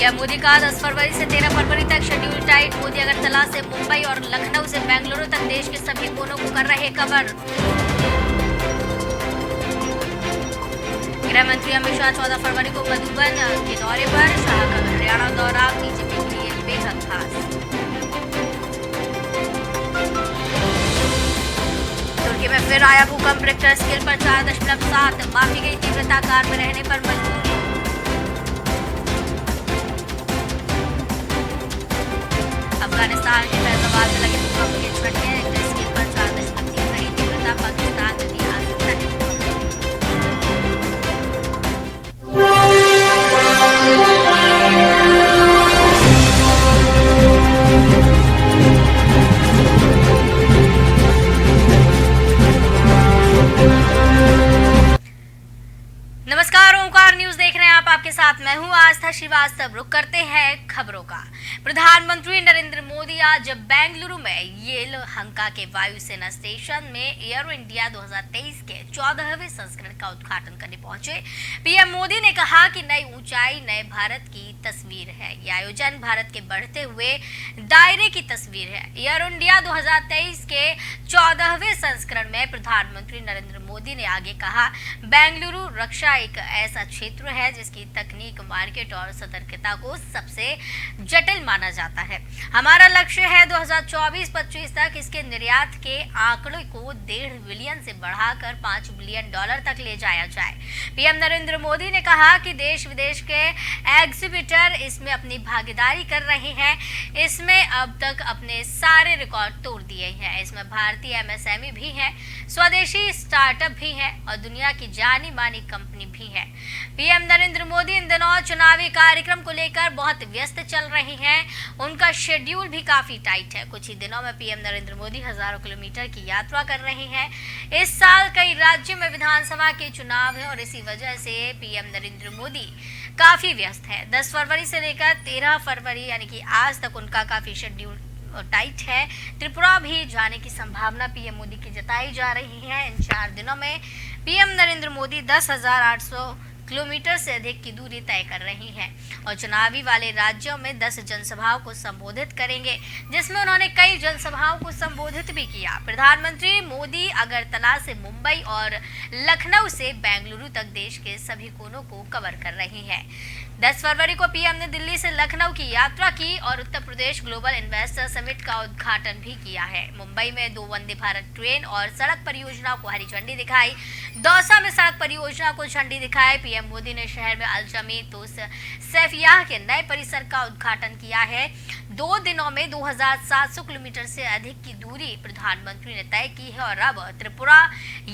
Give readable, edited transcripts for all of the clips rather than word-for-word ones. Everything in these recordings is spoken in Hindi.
पीएम मोदी का 10 फरवरी से 13 फरवरी तक शेड्यूल टाइट। मोदी अगरतला से मुंबई और लखनऊ से बेंगलुरु तक देश के सभी कोनों को कर रहे कवर। गृह मंत्री अमित शाह 14 फरवरी को मधुबन के दौरे पर। शाह का हरियाणा दौरा बीजेपी के लिए बेहद खास। तुर्की में फिर आया भूकंप, रिक्टर स्केल पर 4.7। मापी गई तीव्रता, कार में रहने पर मजबूर। अफगानिस्तान के फैसलाबाद में लगे भूकंप के झटके, रिक्टर स्केल पर 4.3 रही तीव्रता। पाकिस्तान में दी आसक्ता है। नमस्कार, ओंकार न्यूज देख रहे हैं आप। आपके साथ मैं हूं आस्था श्रीवास्तव। रुक करते हैं खबरों का। प्रधानमंत्री नरेंद्र मोदी आज बेंगलुरु में येलहंका के वायुसेना स्टेशन में एयर इंडिया 2023 के 14वें संस्करण का उद्घाटन करने पहुंचे। पीएम मोदी ने कहा कि नई ऊंचाई नए भारत की तस्वीर है। ये आयोजन भारत के बढ़ते हुए दायरे की तस्वीर है। एयर इंडिया 2023 के 14वें संस्करण में प्रधानमंत्री नरेंद्र मोदी ने आगे कहा, बेंगलुरु रक्षा एक ऐसा क्षेत्र है जिसकी तकनीक, मार्केट और सतर्कता को सबसे जटिल माना जाता है। हमारा लक्ष्य है 2024-25 तक इसके निर्यात के आंकड़े को 1.5 बिलियन से बढ़ाकर $5 बिलियन तक ले जाया जाए। पीएम नरेंद्र मोदी ने कहा कि देश विदेश के एग्जीबिटर इसमें अपनी भागीदारी कर रहे हैं। इसमें अब तक अपने सारे रिकॉर्ड तोड़ दिए हैं। इसमें भारतीय एमएसएमई भी है, स्वदेशी स्टार्टअप भी है और दुनिया की जानी मानी कंपनी भी है। पीएम नरेंद्र मोदी इन दिनों चुनावी कार्यक्रम को लेकर बहुत व्यस्त चल रहे हैं। उनका शेड्यूल भी काफी टाइट है। कुछ ही दिनों में पीएम नरेंद्र मोदी हजारों किलोमीटर की यात्रा कर रहे हैं। इस साल कई राज्यों में विधानसभा के चुनाव है और इसी वजह से पीएम नरेंद्र मोदी काफी व्यस्त है। 10 फरवरी से लेकर 13 फरवरी यानी कि आज तक उनका काफी शेड्यूल टाइट है। त्रिपुरा भी जाने की संभावना पीएम मोदी की जताई जा रही है। इन 4 दिनों में पीएम नरेंद्र मोदी 10,800 किलोमीटर से अधिक की दूरी तय कर रही हैं और चुनावी वाले राज्यों में 10 जनसभाओं को संबोधित करेंगे, जिसमें उन्होंने कई जनसभाओं को संबोधित भी किया। प्रधानमंत्री मोदी अगरतला से मुंबई और लखनऊ से बेंगलुरु तक देश के सभी कोनों को कवर कर रही हैं। 10 फरवरी को पीएम ने दिल्ली से लखनऊ की यात्रा की और Uttar Pradesh global investor summit का उद्घाटन भी किया है। मुंबई में 2 वंदे भारत ट्रेन और सड़क परियोजनाओं को हरी झंडी दिखाई। दौसा में सड़क परियोजना को झंडी दिखाई। पीएम मोदी ने शहर में अल-जमी तो सैफियाह के नए परिसर का उद्घाटन किया है। 2 दिनों में 2,700 किलोमीटर से अधिक की दूरी प्रधानमंत्री ने तय की है और अब त्रिपुरा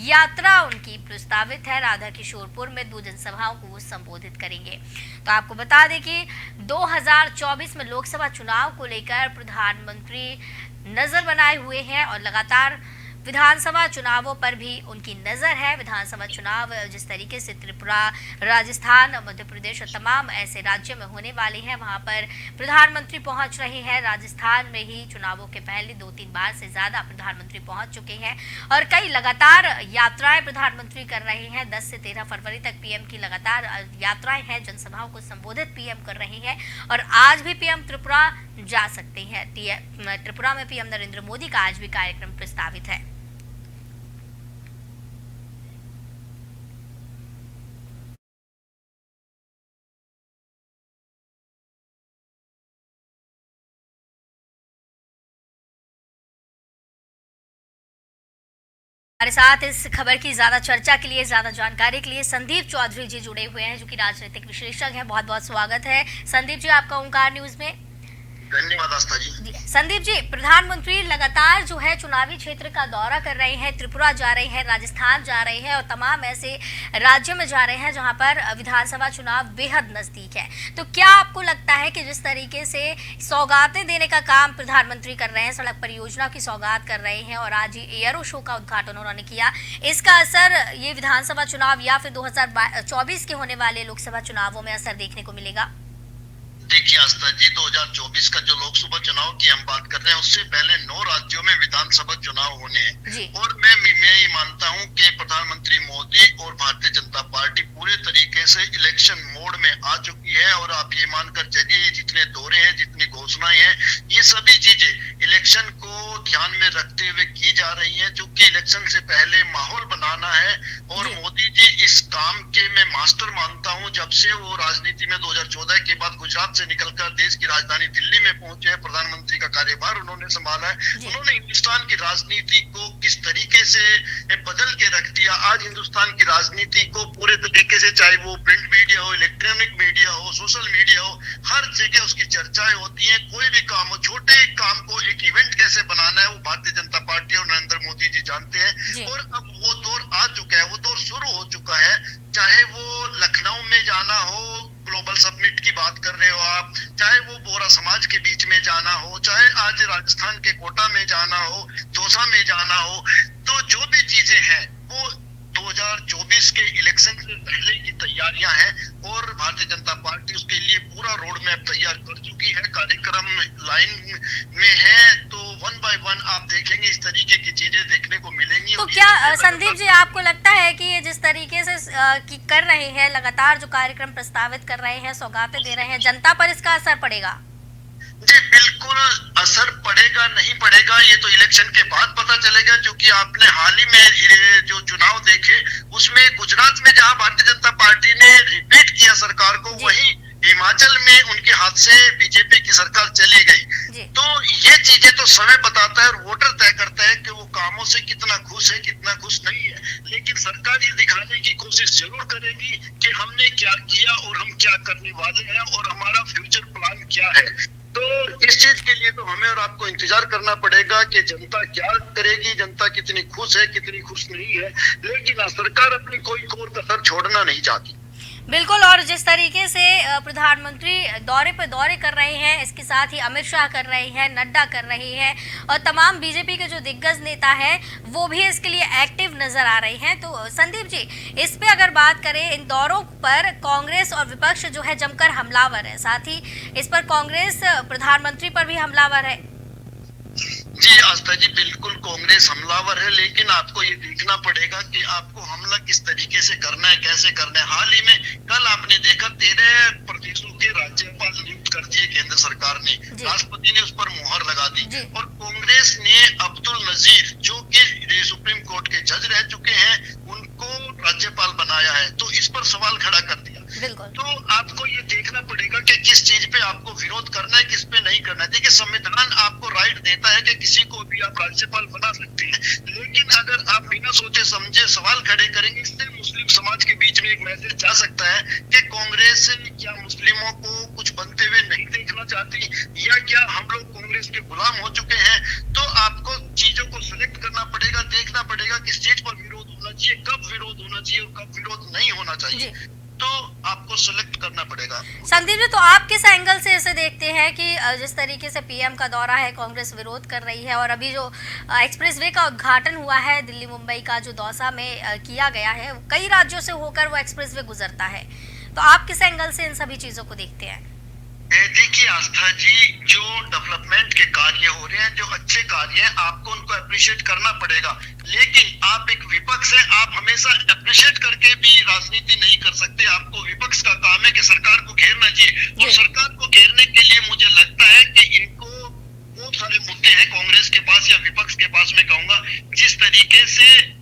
यात्रा उनकी प्रस्तावित है। राधा किशोरपुर में 2 जनसभाओं को संबोधित करेंगे। तो आपको बता दें कि 2024 में लोकसभा चुनाव को लेकर प्रधानमंत्री नजर बनाए हुए हैं और लगातार विधानसभा चुनावों पर भी उनकी नजर है। विधानसभा चुनाव जिस तरीके से त्रिपुरा, राजस्थान, मध्य प्रदेश और तमाम ऐसे राज्यों में होने वाले हैं, वहां पर प्रधानमंत्री पहुंच रहे हैं। राजस्थान में ही चुनावों के पहले 2-3 बार से ज्यादा प्रधानमंत्री पहुंच चुके हैं और कई लगातार यात्राएं प्रधानमंत्री कर रहे हैं। 10 से 13 फरवरी तक पीएम की लगातार यात्राएं हैं, जनसभाओं को संबोधित पीएम कर रहे हैं और आज भी पीएम त्रिपुरा जा सकते हैं। त्रिपुरा में पीएम नरेंद्र मोदी का आज भी कार्यक्रम प्रस्तावित है। हमारे साथ इस खबर की ज्यादा चर्चा के लिए, ज्यादा जानकारी के लिए संदीप चौधरी जी जुड़े हुए हैं, जो कि राजनीतिक विश्लेषक हैं। बहुत बहुत स्वागत है संदीप जी आपका ओंकार न्यूज में। धन्यवाद आस्था जी। संदीप जी, प्रधानमंत्री लगातार जो है चुनावी क्षेत्र का दौरा कर रहे हैं, त्रिपुरा जा रहे हैं, राजस्थान जा रहे हैं और तमाम ऐसे राज्यों में जा रहे हैं जहां पर विधानसभा चुनाव बेहद नजदीक है। तो क्या आपको लगता है कि जिस तरीके से सौगातें देने का काम प्रधानमंत्री कर रहे हैं, सड़क परियोजना की सौगात कर रहे हैं और आज ही एयरो शो का उद्घाटन उन्होंने किया, इसका असर ये विधानसभा चुनाव या फिर 2024 के होने वाले लोकसभा चुनावों में असर देखने को मिलेगा? देखिए आस्था जी, 2024 का जो लोकसभा चुनाव की हम बात कर रहे हैं, उससे पहले 9 राज्यों में विधानसभा चुनाव होने हैं और मैं ये मानता हूं कि प्रधानमंत्री मोदी और भारतीय जनता पार्टी पूरे तरीके से इलेक्शन मोड रोड में आ चुकी है। और आप ये मानकर चलिए, जितने दौरे हैं, जितनी घोषणाएं हैं, ये सभी चीजें इलेक्शन को ध्यान में रखते हुए की जा रही हैं, जो कि इलेक्शन से पहले माहौल बनाना है। और मोदी जी इस काम के मैं मास्टर मानता हूं। जब से वो राजनीति में 2014 के बाद गुजरात से निकलकर देश की राजधानी दिल्ली में पहुंचे, प्रधानमंत्री का कार्यभार उन्होंने संभाला है, उन्होंने हिंदुस्तान की राजनीति को किस तरीके से बदल के रख दिया। आज हिंदुस्तान की राजनीति को पूरे तरीके से, चाहे वो प्रिंट मीडिया हो, इलेक्ट्रॉनिक मीडिया हो, सोशल मीडिया हो, हर जगह उसकी चर्चाएं होती हैं। कोई भी काम हो, छोटे काम को एक इवेंट कैसे बनाना है, वो भारतीय जनता पार्टी और नरेंद्र मोदी जी जानते हैं। और अब वो दौर आ चुका है, वो दौर शुरू हो चुका है। चाहे वो लखनऊ में जाना हो, ग्लोबल समिट की बात कर रहे हो आप, चाहे वो बोहरा समाज के बीच में जाना हो, चाहे आज राजस्थान के कोटा में जाना हो, दौसा में जाना हो, तो जो भी चीजें हैं वो 2024 के इलेक्शन से पहले की तैयारियां हैं। और भारतीय जनता पार्टी उसके लिए पूरा रोड मैप तैयार कर चुकी है, कार्यक्रम लाइन में है। तो वन बाय वन आप देखेंगे इस तरीके की चीजें देखने को मिलेंगी। तो क्या संदीप जी, आपको लगता है कि ये जिस तरीके से कर रहे हैं, लगातार जो कार्यक्रम प्रस्तावित कर रहे हैं, सौगातें दे रहे हैं, जनता पर इसका असर पड़ेगा? जी बिल्कुल असर पड़ेगा, नहीं पड़ेगा ये तो इलेक्शन के बाद पता चलेगा। क्योंकि आपने हाल ही में जो चुनाव देखे, उसमें गुजरात में जहां भारतीय जनता पार्टी ने रिपीट किया सरकार को, वहीं हिमाचल में उनके हाथ से बीजेपी की सरकार चली गई। तो ये चीजें तो समय बताता है और वोटर तय करता है कि वो कामों से कितना खुश है, कितना खुश नहीं है। लेकिन सरकार ये दिखाने की कोशिश जरूर करेगी कि हमने क्या किया और हम क्या करने वाले हैं और हमारा फ्यूचर प्लान क्या है। तो इस चीज के लिए तो हमें और आपको इंतजार करना पड़ेगा कि जनता क्या करेगी, जनता कितनी खुश है, कितनी खुश नहीं है। लेकिन सरकार अपनी कोई कोर कसर छोड़ना नहीं चाहती। बिल्कुल। और जिस तरीके से प्रधानमंत्री दौरे पे दौरे कर रहे हैं, इसके साथ ही अमित शाह कर रहे हैं, नड्डा कर रहे हैं और तमाम बीजेपी के जो दिग्गज नेता हैं वो भी इसके लिए एक्टिव नजर आ रहे हैं। तो संदीप जी, इस पे अगर बात करें, इन दौरों पर कांग्रेस और विपक्ष जो है जमकर हमलावर है, साथ ही इस पर कांग्रेस प्रधानमंत्री पर भी हमलावर है। जी आस्था जी, बिल्कुल कांग्रेस हमलावर है, लेकिन आपको ये देखना पड़ेगा कि आपको हमला किस तरीके से करना है, कैसे करना है। हाल ही में कल आपने देखा 13 प्रदेशों के राज्यपाल नियुक्त कर दिए केंद्र सरकार ने, राष्ट्रपति ने उस पर मुहर लगा दी। और कांग्रेस ने अब्दुल नजीर, जो कि सुप्रीम कोर्ट के जज रह चुके हैं, उनको राज्यपाल बनाया है। तो इस पर सवाल खड़ा कर दिया। तो आपको ये देखना पड़ेगा कि किस चीज पे आपको विरोध करना है, किस पे नहीं करना है। देखिए, संविधान आपको राइट देता है कि किसी को भी आप राज्यपाल बना सकते हैं, लेकिन अगर आप बिना सोचे समझे सवाल खड़े करेंगे, इससे मुस्लिम समाज के बीच में एक मैसेज जा सकता है कि कांग्रेस क्या मुस्लिमों को कुछ बनते हुए नहीं देखना चाहती, या क्या हम लोग कांग्रेस के गुलाम हो चुके हैं। तो आपको चीजों को सिलेक्ट करना पड़ेगा, देखना पड़ेगा किस चीज पर विरोध होना चाहिए, कब विरोध होना चाहिए और कब विरोध नहीं होना चाहिए। तो आपको सिलेक्ट करना पड़ेगा। संदीप जी, तो आप किस एंगल से इसे देखते हैं कि जिस तरीके से पीएम का दौरा है, कांग्रेस विरोध कर रही है, और अभी जो एक्सप्रेसवे का उद्घाटन हुआ है दिल्ली मुंबई का, जो दौसा में किया गया है, कई राज्यों से होकर वो एक्सप्रेसवे गुजरता है, तो आप किस एंगल से इन सभी चीजों को देखते हैं? देखिए आस्था जी, जो डेवलपमेंट के कार्य हो रहे हैं, जो अच्छे कार्य हैं, आपको उनको अप्रिशिएट करना पड़ेगा। लेकिन आप एक विपक्ष है, आप हमेशा अप्रिशिएट करके भी राजनीति नहीं कर सकते। आपको विपक्ष का काम है कि सरकार को घेरना चाहिए, और सरकार को घेरने के लिए मुझे लगता है कि इनको बहुत सारे मुद्दे हैं कांग्रेस के पास या विपक्ष के पास। मैं कहूंगा, जिस तरीके से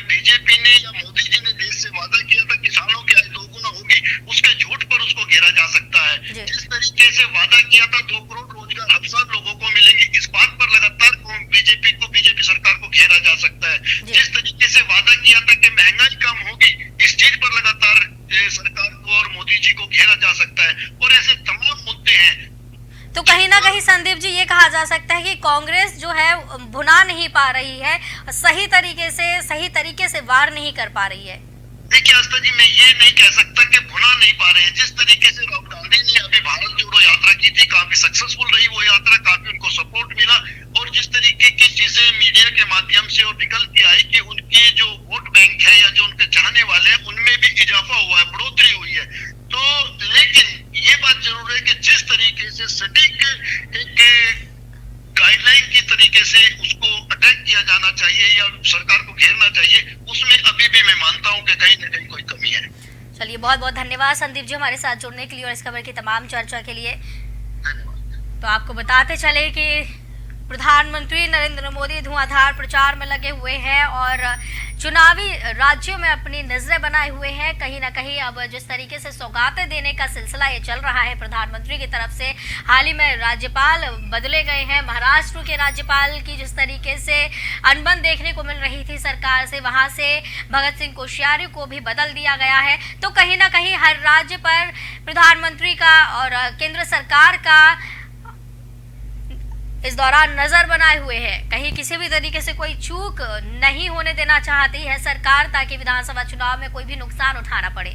बीजेपी ने या मोदी जी ने देश से वादा किया था किसानों की आय दोगुना होगी, उसके झूठ पर उसको घेरा जा सकता है। जिस तरीके से वादा किया था 2 करोड़ रोजगार हर साल लोगों को मिलेंगे, इस बात पर लगातार बीजेपी सरकार को घेरा जा सकता है। जिस तरीके से वादा किया था कि महंगाई कम होगी, इस चीज पर लगातार सरकार को और मोदी जी को घेरा जा सकता है। और ऐसे तमाम मुद्दे हैं। तो कहीं ना कहीं संदीप जी, ये कहा जा सकता है कि कांग्रेस जो है भुना नहीं पा रही है, सही तरीके से वार नहीं कर पा रही है। देखिए आस्था जी, मैं ये नहीं कह सकता कि भुना नहीं पा रहे हैं। जिस तरीके से राहुल गांधी ने अभी भारत जोड़ो यात्रा की थी, काफी सक्सेसफुल रही वो यात्रा, काफी उनको सपोर्ट मिला। और जिस तरीके की चीजें मीडिया के माध्यम से और निकल के आई कि उनकी जो वोट बैंक है या जो उनके चाहने वाले हैं, उनमें भी इजाफा हुआ है, बढ़ोतरी हुई है। तो लेकिन ये बात जरूर है कि जिस तरीके से सटीक एक गाइडलाइन की तरीके से उसको अटैक किया जाना चाहिए या सरकार को घेरना चाहिए, उसमें अभी भी मैं मानता हूं कि कहीं न कहीं कोई कमी है। चलिए, बहुत बहुत बहुत धन्यवाद संदीप जी हमारे साथ जुड़ने के लिए और इस खबर की तमाम चर्चा के लिए। तो आपको बताते चले कि प्रधानमंत्री नरेंद्र मोदी धुआंधार प्रचार में लगे हुए हैं और चुनावी राज्यों में अपनी नजरें बनाए हुए हैं। कहीं ना कहीं अब जिस तरीके से सौगातें देने का सिलसिला ये चल रहा है प्रधानमंत्री की तरफ से, हाल ही में राज्यपाल बदले गए हैं। महाराष्ट्र के राज्यपाल की जिस तरीके से अनबन देखने को मिल रही थी सरकार से, वहां से भगत सिंह कोश्यारी को भी बदल दिया गया है। तो कहीं ना कहीं हर राज्य पर प्रधानमंत्री का और केंद्र सरकार का इस दौरान नजर बनाए हुए हैं। कहीं किसी भी तरीके से कोई चूक नहीं होने देना चाहती है सरकार, ताकि विधानसभा चुनाव में कोई भी नुकसान उठाना पड़े।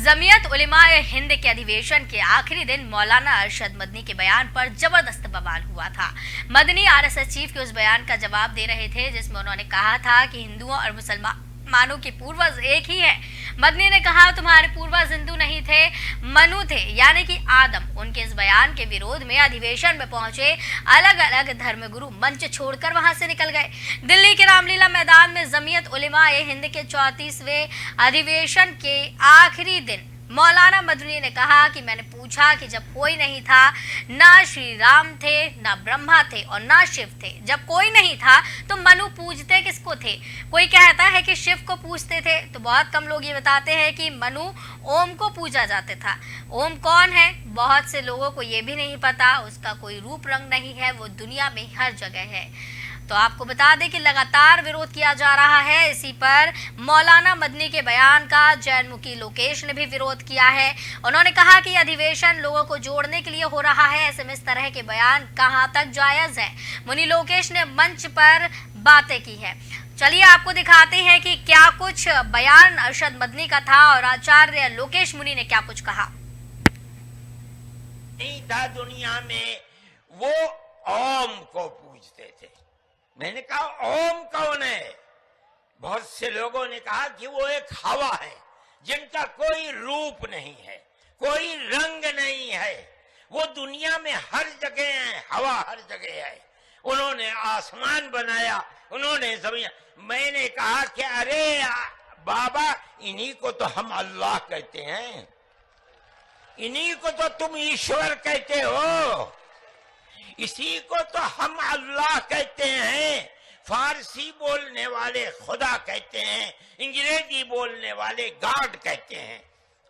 जमीयत उलेमाए हिंद के अधिवेशन के आखिरी दिन मौलाना अरशद मदनी के बयान पर जबरदस्त बवाल हुआ था। मदनी आरएसएस चीफ के उस बयान का जवाब दे रहे थे जिसमें उन्होंने कहा था कि हिंदुओं और मुसलमानों के पूर्वज एक ही है। मदनी ने कहा तुम्हारे पूर्वज हिंदू नहीं थे, मनु थे, यानी कि आदम। उनके इस बयान के विरोध में अधिवेशन में पहुंचे अलग अलग धर्मगुरु मंच छोड़कर वहां से निकल गए। दिल्ली के रामलीला मैदान में जमीयत उलेमाए हिंद के 34वें अधिवेशन के आखिरी दिन मौलाना मदनी ने कहा कि मैंने पूछा कि जब कोई नहीं था, ना श्री राम थे, ना ब्रह्मा थे और ना शिव थे, जब कोई नहीं था तो मनु पूजते किसको थे? कोई कहता है कि शिव को पूजते थे, तो बहुत कम लोग ये बताते हैं कि मनु ओम को पूजा जाता था। ओम कौन है? बहुत से लोगों को ये भी नहीं पता, उसका कोई रूप रंग नहीं है, वो दुनिया में हर जगह है। तो आपको बता दें कि लगातार विरोध किया जा रहा है। इसी पर मौलाना मदनी के बयान का जैनमुखी लोकेश ने भी विरोध किया है। उन्होंने कहा कि अधिवेशन लोगों को जोड़ने के लिए हो रहा है, ऐसे में इस तरह के बयान कहां तक जायज है। मुनि लोकेश ने मंच पर बातें की है। चलिए आपको दिखाते हैं कि क्या कुछ बयान अरशद मदनी का था और आचार्य लोकेश मुनि ने क्या कुछ कहा। नहीं था दुनिया में, वो ओम को पूजते थे। मैंने कहा ओम कौन है? बहुत से लोगों ने कहा कि वो एक हवा है जिनका कोई रूप नहीं है, कोई रंग नहीं है, वो दुनिया में हर जगह है, हवा हर जगह है। उन्होंने आसमान बनाया, उन्होंने जमीन। मैंने कहा कि अरे बाबा, इन्हीं को तो हम अल्लाह कहते हैं, इन्हीं को तो तुम ईश्वर कहते हो, इसी को तो हम अल्लाह कहते हैं। फारसी बोलने वाले खुदा कहते हैं, अंग्रेजी बोलने वाले गॉड कहते हैं।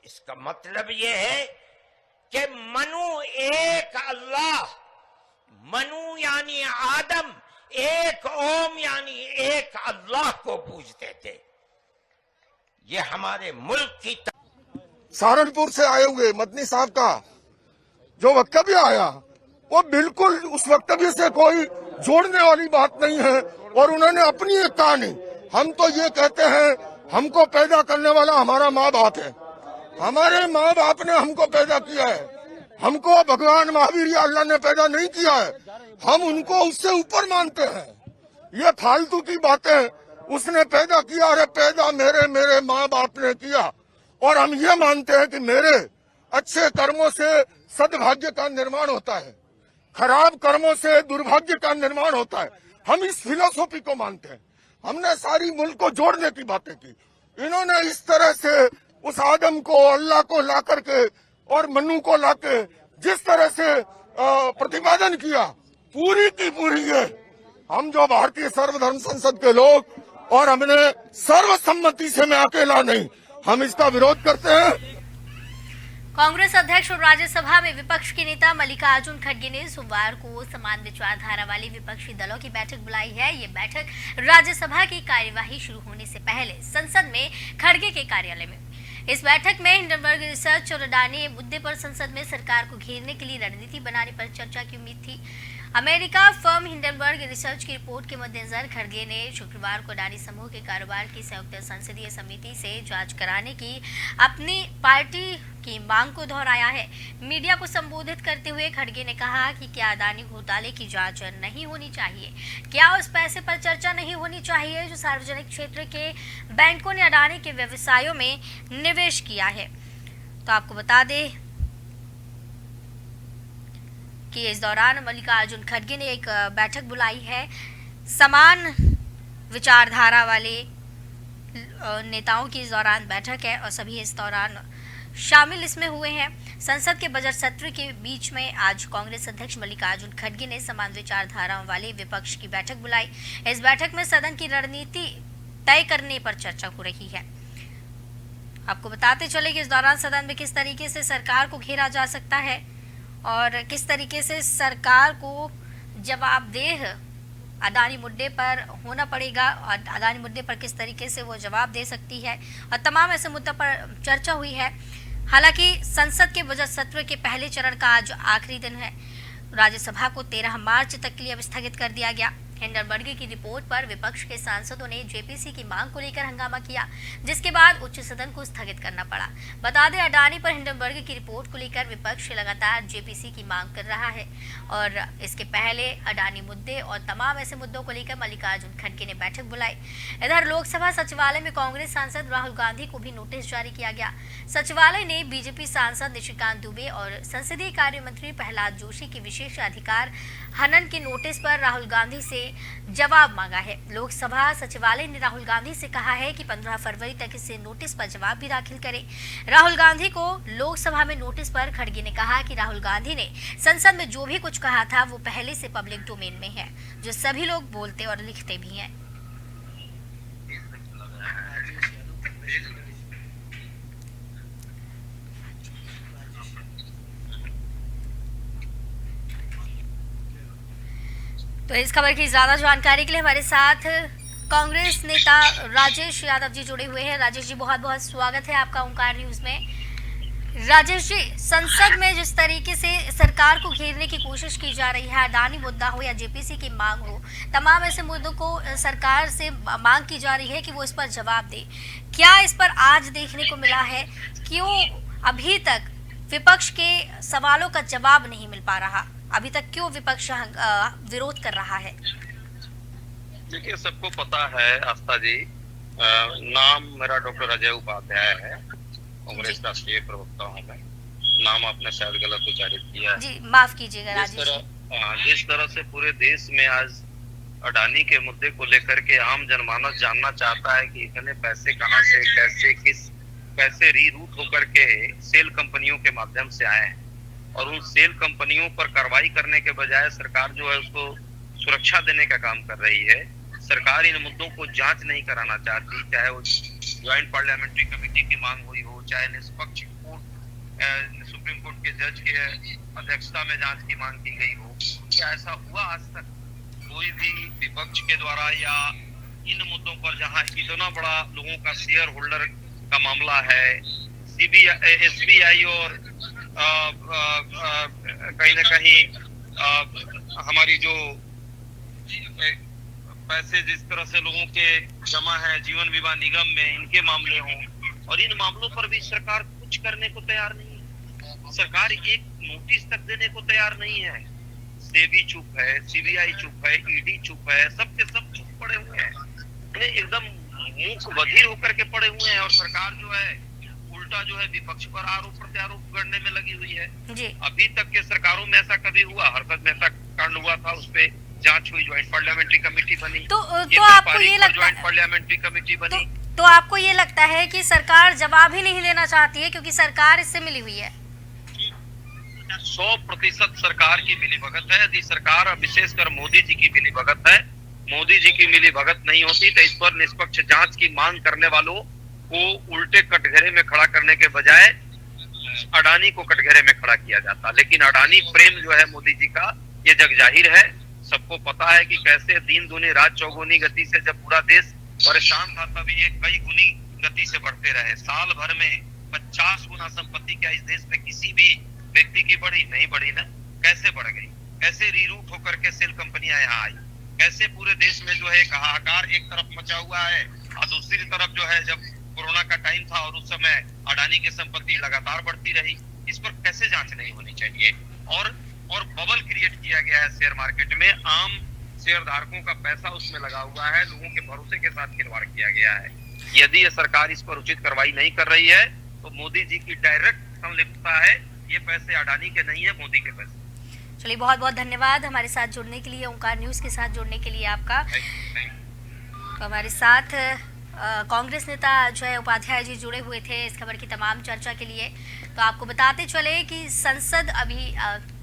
इसका मतलब यह है कि मनु एक अल्लाह, मनु यानी आदम, एक ओम यानी एक अल्लाह को पूजते थे। ये हमारे मुल्क की सहारनपुर से आए हुए मदनी साहब का जो वक्तव्य आया, वो बिल्कुल उस वक्तव्य से कोई जोड़ने वाली बात नहीं है और उन्होंने अपनी एक कहानी। हम तो ये कहते हैं हमको पैदा करने वाला हमारा माँ बाप है, हमारे माँ बाप ने हमको पैदा किया है, हमको भगवान महावीर या अल्लाह ने पैदा नहीं किया है, हम उनको उससे ऊपर मानते हैं। ये फालतू की बातें, उसने पैदा किया, अरे पैदा मेरे माँ बाप ने किया और हम ये मानते हैं कि मेरे अच्छे कर्मों से सद्भाग्य का निर्माण होता है, खराब कर्मों से दुर्भाग्य का निर्माण होता है। हम इस फिलोसॉफी को मानते हैं। हमने सारी मुल्क को जोड़ने की बातें की। इन्होंने इस तरह से उस आदम को, अल्लाह को ला करके और मनु को लाके जिस तरह से प्रतिपादन किया, पूरी की पूरी ये हम जो भारतीय सर्वधर्म संसद के लोग, और हमने सर्वसम्मति से, मैं अकेला नहीं, हम इसका विरोध करते हैं। कांग्रेस अध्यक्ष और राज्यसभा में विपक्ष के नेता मल्लिकार्जुन खड़गे ने सोमवार को समान विचारधारा वाली विपक्षी दलों की बैठक बुलाई है। ये बैठक राज्यसभा की कार्यवाही शुरू होने से पहले संसद में खड़गे के कार्यालय में। इस बैठक में हिंडनबर्ग रिसर्च और अडानी मुद्दे पर संसद में सरकार को घेरने के लिए रणनीति बनाने पर चर्चा की उम्मीद थी। अमेरिका फर्म हिंडनबर्ग रिसर्च की रिपोर्ट के मद्देनजर खड़गे ने शुक्रवार को अडानी समूह के कारोबार की संयुक्त संसदीय समिति से जांच कराने की अपनी पार्टी की मांग को दोहराया है। मीडिया को संबोधित करते हुए खड़गे ने कहा कि क्या अडानी घोटाले की जांच नहीं होनी चाहिए? क्या उस पैसे पर चर्चा नहीं होनी चाहिए जो सार्वजनिक क्षेत्र के बैंकों ने अडानी के व्यवसायों में निवेश किया है? तो आपको बता दें जबकि इस दौरान मल्लिकार्जुन खड़गे ने एक बैठक बुलाई है समान विचारधारा वाले नेताओं की इस दौरान बैठक है और सभी इस दौरान शामिल इसमें हुए हैं। संसद के बजट सत्र के बीच में आज कांग्रेस अध्यक्ष मल्लिकार्जुन खड़गे ने समान विचारधाराओं वाले विपक्ष की बैठक बुलाई। इस बैठक में सदन की रणनीति तय करने पर चर्चा हो रही है। आपको बताते चले कि इस दौरान सदन में किस तरीके से सरकार को घेरा जा सकता है और किस तरीके से सरकार को जवाबदेह अडानी मुद्दे पर होना पड़ेगा और अडानी मुद्दे पर किस तरीके से वो जवाब दे सकती है और तमाम ऐसे मुद्दों पर चर्चा हुई है। हालांकि संसद के बजट सत्र के पहले चरण का आज आखिरी दिन है। राज्यसभा को 13 मार्च तक के लिए अब स्थगित कर दिया गया। हिंडनबर्ग की रिपोर्ट पर विपक्ष के सांसदों ने जेपीसी की मांग को लेकर हंगामा किया, जिसके बाद उच्च सदन को स्थगित करना पड़ा। बता दें, अडानी पर हिंडनबर्ग की रिपोर्ट को लेकर विपक्ष लगातार जेपीसी की मांग कर रहा है और इसके पहले अडानी मुद्दे और तमाम ऐसे मुद्दों को लेकर मल्लिकार्जुन खड़गे ने बैठक बुलाई। इधर लोकसभा सचिवालय में कांग्रेस सांसद राहुल गांधी को भी नोटिस जारी किया गया। सचिवालय ने बीजेपी सांसद निशिकांत दुबे और संसदीय कार्य मंत्री प्रहलाद जोशी की विशेष अधिकार हनन के नोटिस पर राहुल गांधी से जवाब मांगा है। लोकसभा सचिवालय ने राहुल गांधी से कहा है कि 15 फरवरी तक इसे नोटिस पर जवाब भी दाखिल करे। राहुल गांधी को लोकसभा में नोटिस पर खड़गे ने कहा कि राहुल गांधी ने संसद में जो भी कुछ कहा था वो पहले से पब्लिक डोमेन में है, जो सभी लोग बोलते और लिखते भी हैं। तो इस खबर की ज्यादा जानकारी के लिए हमारे साथ कांग्रेस नेता राजेश यादव जी जुड़े हुए हैं। राजेश जी, बहुत बहुत स्वागत है आपका ओंकार न्यूज में। राजेश जी, संसद में जिस तरीके से सरकार को घेरने की कोशिश की जा रही है, अडानी मुद्दा हो या जेपीसी की मांग हो, तमाम ऐसे मुद्दों को सरकार से मांग की जा रही है कि वो इस पर जवाब दे। क्या इस पर आज देखने को मिला है? क्यों अभी तक विपक्ष के सवालों का जवाब नहीं मिल पा रहा? अभी तक क्यों विपक्ष विरोध कर रहा है? देखिए, सबको पता है आस्था जी, नाम मेरा डॉक्टर अजय उपाध्याय है, कांग्रेस राष्ट्रीय प्रवक्ता हूँ मैं। नाम आपने शायद गलत उच्चारित किया जी, माफ कीजिएगा राजेश जी। जिस तरह से पूरे देश में आज अडानी के मुद्दे को लेकर के आम जनमानस जानना चाहता है कि इतने पैसे कहां से, कैसे, किस पैसे रीरूट होकर के सेल कंपनियों के माध्यम से आए हैं और उन सेल कंपनियों पर कार्रवाई करने के बजाय सरकार जो है उसको सुरक्षा देने का काम कर रही है। सरकार इन मुद्दों को जांच नहीं कराना चाहती, चाहे वो ज्वाइंट पार्लियामेंट्री कमेटी की मांग हुई हो, चाहे निष्पक्ष कोर्ट सुप्रीम कोर्ट के जज के अध्यक्षता में जांच की मांग की गई हो। क्या ऐसा हुआ आज तक? कोई भी विपक्ष के द्वारा या इन मुद्दों पर जहां इतना बड़ा लोगों का शेयर होल्डर का मामला है, एसबीआई और कहीं ना कहीं हमारी जो पैसे जिस तरह से लोगों के जमा है जीवन बीमा निगम में, इनके मामले हों, और इन मामलों पर भी सरकार कुछ करने को तैयार नहीं है। सरकार एक नोटिस तक देने को तैयार नहीं है। सेबी चुप है, सीबीआई चुप है, ईडी चुप है, सबके सब चुप पड़े हुए हैं, एकदम मूक बधिर होकर के पड़े हुए हैं और सरकार जो है उल्टा जो है विपक्ष पर आरोप प्रत्यारोप करने में लगी हुई है जी। अभी तक के सरकारों में ऐसा कभी हुआ? हरकत मेहता कांड हुआ था, उस पे जांच हुई, ज्वाइंट पार्लियामेंट्री कमेटी बनी, तो आपको ये लगता है ज्वाइंट पार्लियामेंट्री कमेटी बनी, तो आपको ये लगता है कि सरकार जवाब ही नहीं देना चाहती है क्योंकि सरकार इससे मिली हुई है? 100% सरकार की मिलीभगत है। यदि सरकार, विशेषकर मोदी जी की मिलीभगत है, मोदी जी की मिलीभगत नहीं होती तो इस पर निष्पक्ष जांच की मांग करने वालों को उल्टे कटघरे में खड़ा करने के बजाय अडानी को कटघरे में खड़ा किया जाता। लेकिन अडानी प्रेम जो है मोदी जी का, ये जग जाहिर है, सबको पता है कि कैसे दिन दूनी रात चौगुनी गति से जब पूरा देश परेशान था तब ये कई गुनी गति से बढ़ते रहे। साल भर में 50 गुना संपत्ति क्या इस देश में किसी भी व्यक्ति की बढ़ी? नहीं बढ़ी ना। कैसे बढ़ गई? कैसे रीरूट होकर के सेल कंपनियां यहाँ आई? कैसे पूरे देश में जो है हाहाकार एक तरफ मचा हुआ है और दूसरी तरफ जो है जब कोरोना का टाइम था और उस समय अडानी की संपत्ति लगातार बढ़ती रही। इस पर कैसे जांच नहीं होनी चाहिए? और बबल क्रिएट किया गया है शेयर मार्केट में, आम शेयर धारकों का पैसा उसमें लगा हुआ है, लोगों के भरोसे के साथ खिलवाड़ किया गया है। यदि ये सरकार इस पर उचित कार्रवाई नहीं कर रही है तो मोदी जी की डायरेक्ट संलिप्तता है। ये पैसे अडानी के नहीं है, मोदी के पैसे। चलिए, बहुत बहुत धन्यवाद हमारे साथ जुड़ने के लिए, ओंकार न्यूज़ के साथ जुड़ने के लिए आपका। तो हमारे साथ कांग्रेस नेता अजय उपाध्याय जी जुड़े हुए थे इस खबर की तमाम चर्चा के लिए। तो आपको बताते चले कि संसद अभी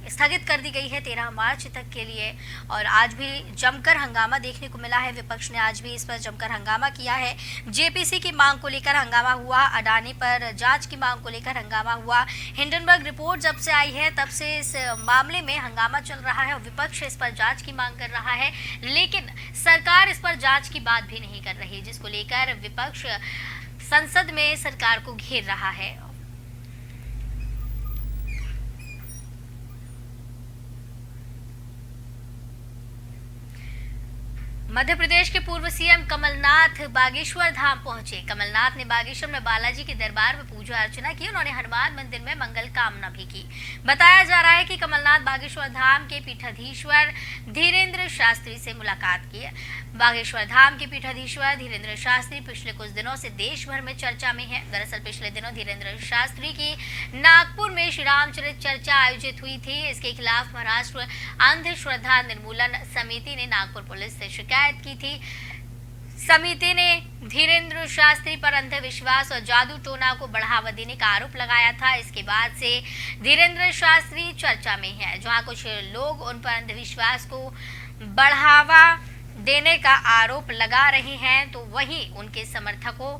स्थगित कर दी गई है 13 मार्च तक के लिए, और आज भी जमकर हंगामा देखने को मिला है। विपक्ष ने आज भी इस पर जमकर हंगामा किया है। जेपीसी की मांग को लेकर हंगामा हुआ, अडानी पर जांच की मांग को लेकर हंगामा हुआ। हिंडनबर्ग रिपोर्ट जब से आई है तब से इस मामले में हंगामा चल रहा है और विपक्ष इस पर जांच की मांग कर रहा है, लेकिन सरकार इस पर जांच की बात भी नहीं कर रही, जिसको लेकर विपक्ष संसद में सरकार को घेर रहा है। मध्य प्रदेश के पूर्व सीएम कमलनाथ बागेश्वर धाम पहुंचे। कमलनाथ ने बागेश्वर में बालाजी के दरबार में पूजा अर्चना की। उन्होंने हनुमान मंदिर में मंगल कामना भी की। बताया जा रहा है कि कमलनाथ बागेश्वर धाम के पीठाधीश्वर धीरेन्द्र शास्त्री से मुलाकात की। बागेश्वर धाम के पीठाधीश्वर धीरेन्द्र शास्त्री पिछले कुछ दिनों से देश भर में चर्चा में है। दरअसल पिछले दिनों धीरेन्द्र शास्त्री की नागपुर में श्री रामचरित चर्चा आयोजित हुई थी। इसके खिलाफ महाराष्ट्र अंधश्रद्धा निर्मूलन समिति ने नागपुर पुलिस से शिकायत की थी। समिति ने धीरेन्द्र शास्त्री पर अंधविश्वास और जादू टोना को बढ़ावा देने का आरोप लगाया था। इसके बाद से धीरेन्द्र शास्त्री चर्चा में है। जहां कुछ लोग उन पर अंधविश्वास को बढ़ावा देने का आरोप लगा रहे हैं, तो वहीं उनके समर्थकों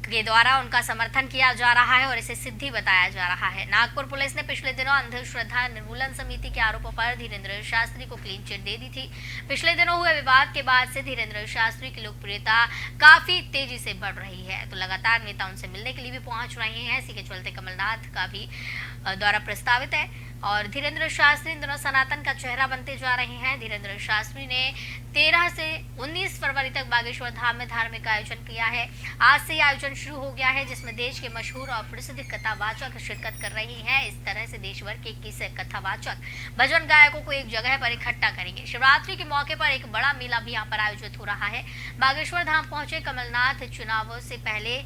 के द्वारा उनका समर्थन किया जा रहा है और इसे सिद्धि बताया जा रहा है। नागपुर पुलिस ने पिछले दिनों अंधश्रद्धा निर्मूलन समिति के आरोपों पर धीरेन्द्र शास्त्री को क्लीन चिट दे दी थी। पिछले दिनों हुए विवाद के बाद से धीरेन्द्र शास्त्री की लोकप्रियता काफी तेजी से बढ़ रही है, तो लगातार नेता उनसे मिलने के लिए भी पहुंच रहे हैं। इसी के चलते कमलनाथ का भी दौरा प्रस्तावित है और धीरेन्द्र शास्त्री इन दिनों सनातन का चेहरा बनते जा रहे हैं। धीरेन्द्र शास्त्री ने 13 से 19 फरवरी तक बागेश्वर धाम में धार्मिक आयोजन किया है। आज से आयोजन शुरू हो गया है, जिसमें देश के मशहूर और प्रसिद्ध कथावाचक शिरकत कर रहे हैं। इस तरह से देश भर के 21 कथावाचक भजन गायकों को एक जगह पर इकट्ठा करेंगे। शिवरात्रि के मौके पर एक बड़ा मेला भी यहाँ पर आयोजित हो रहा है। बागेश्वर धाम पहुंचे कमलनाथ चुनावों से पहले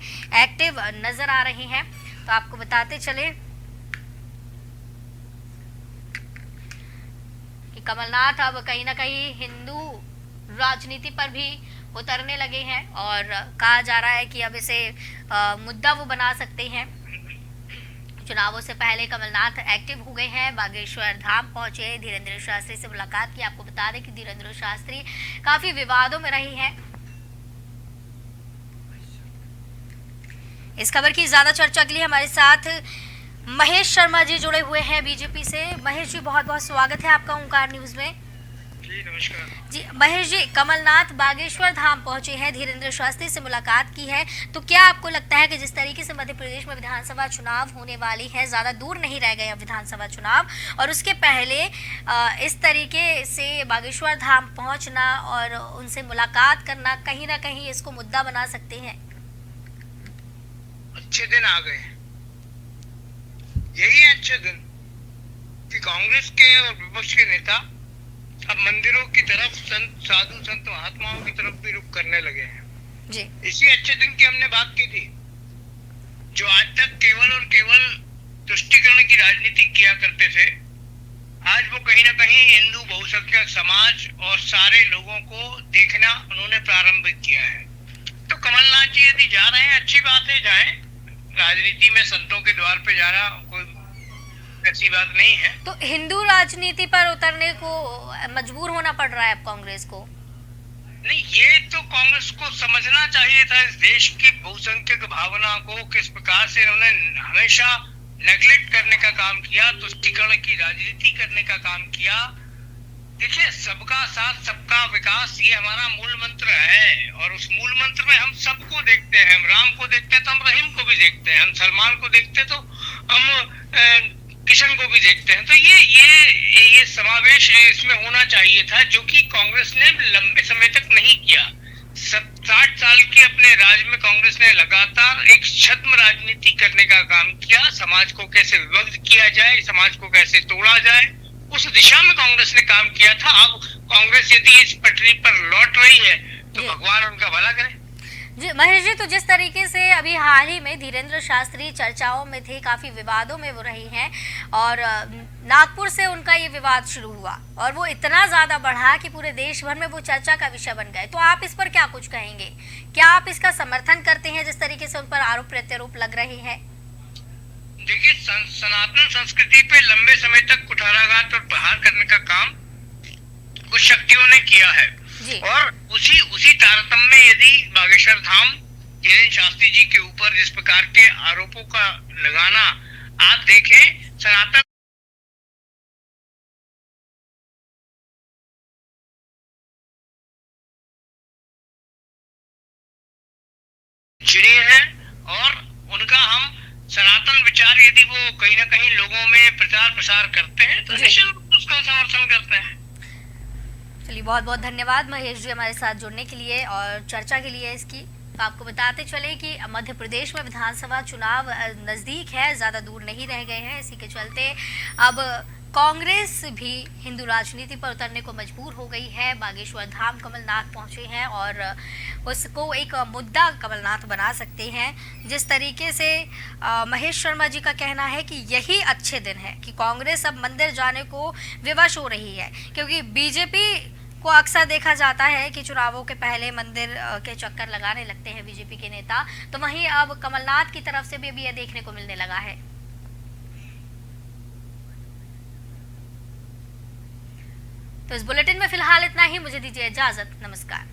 एक्टिव नजर आ रहे हैं। तो आपको बताते चले कमलनाथ अब कहीं ना कहीं हिंदू राजनीति पर भी उतरने लगे हैं और कहा जा रहा है कि अब इसे मुद्दा वो बना सकते हैं। चुनावों से पहले कमलनाथ एक्टिव हो गए हैं। बागेश्वर धाम पहुंचे, धीरेन्द्र शास्त्री से मुलाकात की। आपको बता दें कि धीरेन्द्र शास्त्री काफी विवादों में रहे हैं। इस खबर की ज्यादा चर्चा के लिए हमारे साथ महेश शर्मा जी जुड़े हुए हैं बीजेपी से। महेश जी, बहुत बहुत स्वागत है आपका ओंकार न्यूज में। जी नमस्कार जी। महेश जी, कमलनाथ बागेश्वर धाम पहुंचे हैं, धीरेन्द्र शास्त्री से मुलाकात की है, तो क्या आपको लगता है कि जिस तरीके से मध्य प्रदेश में विधानसभा चुनाव होने वाली है, ज्यादा दूर नहीं रह गए अब विधानसभा चुनाव, और उसके पहले इस तरीके से बागेश्वर धाम पहुंचना और उनसे मुलाकात करना कहीं ना कहीं इसको मुद्दा बना सकते हैं? अच्छे दिन आ गए, यही अच्छे दिन कि कांग्रेस के और विपक्ष के नेता अब मंदिरों की तरफ, संत साधु संत महात्माओं की तरफ भी रुख करने लगे हैं जी। इसी अच्छे दिन की हमने बात की थी। जो आज तक केवल और केवल तुष्टीकरण की राजनीति किया करते थे, आज वो कहीं ना कहीं हिंदू बहुसंख्यक समाज और सारे लोगों को देखना उन्होंने प्रारंभ किया है। तो कमलनाथ जी यदि जा रहे हैं, अच्छी बात है, जाएं। राजनीति में संतों के द्वार पे जाना कोई ऐसी बात नहीं है। तो हिंदू राजनीति पर उतरने को मजबूर होना पड़ रहा है अब कांग्रेस को? नहीं, ये तो कांग्रेस को समझना चाहिए था इस देश की बहुसंख्यक भावना को किस प्रकार से इन्होंने हमेशा नेग्लेक्ट करने का काम किया, तुष्टीकरण की राजनीति करने का काम किया। देखिए, सबका साथ सबका विकास ये हमारा मूल मंत्र है और उस मूल मंत्र में हम सबको देखते हैं। हम राम को देखते हैं तो हम रहीम को भी देखते हैं, हम सलमान को देखते हैं तो हम किशन को भी देखते हैं। तो ये समावेश इसमें होना चाहिए था, जो कि कांग्रेस ने लंबे समय तक नहीं किया। 60 साल के अपने राज में कांग्रेस ने लगातार एक छद्म राजनीति करने का काम किया। समाज को कैसे विभक्त किया जाए, समाज को कैसे तोड़ा जाए, उस दिशा में कांग्रेस ने काम किया था। अब कांग्रेस यदि इस पटरी पर लौट रही है तो भगवान उनका भला करे। जी महेश जी, तो जिस तरीके से अभी हाल ही में धीरेन्द्र शास्त्री चर्चाओं में थे, काफी विवादों में वो रही हैं और नागपुर से उनका ये विवाद शुरू हुआ और वो इतना ज्यादा बढ़ा कि पूरे देश भर में वो चर्चा का विषय बन गए। तो आप इस पर क्या कुछ कहेंगे? क्या आप इसका समर्थन करते हैं जिस तरीके से उन पर आरोप प्रत्यारोप लग रहे हैं? देखिए, सनातन संस्कृति पे लंबे समय तक कुठाराघात और प्रहार करने का काम कुछ शक्तियों ने किया है जी। और उसी तारतम्य में यदि बागेश्वर धाम धीरेन्द्र शास्त्री जी के ऊपर जिस प्रकार के आरोपों का लगाना आप देखें, सनातन चिड़े हैं और उनका हम सनातन विचार यदि वो कहीं ना कहीं लोगों में प्रचार प्रसार करते हैं तो निश्चित रूप से उसका समर्थन करते हैं। चलिए, बहुत बहुत धन्यवाद महेश जी हमारे साथ जुड़ने के लिए और चर्चा के लिए इसकी। तो आपको बताते चले कि मध्य प्रदेश में विधानसभा चुनाव नज़दीक है, ज़्यादा दूर नहीं रह गए हैं। इसी के चलते अब कांग्रेस भी हिंदू राजनीति पर उतरने को मजबूर हो गई है। बागेश्वर धाम कमलनाथ पहुंचे हैं और उसको एक मुद्दा कमलनाथ बना सकते हैं। जिस तरीके से महेश शर्मा जी का कहना है कि यही अच्छे दिन है कि कांग्रेस अब मंदिर जाने को विवश हो रही है, क्योंकि बीजेपी को अक्सर देखा जाता है कि चुनावों के पहले मंदिर के चक्कर लगाने लगते हैं बीजेपी के नेता। तो वहीं अब कमलनाथ की तरफ से भी अभी यह देखने को मिलने लगा है। तो इस बुलेटिन में फिलहाल इतना ही। मुझे दीजिए इजाजत। नमस्कार।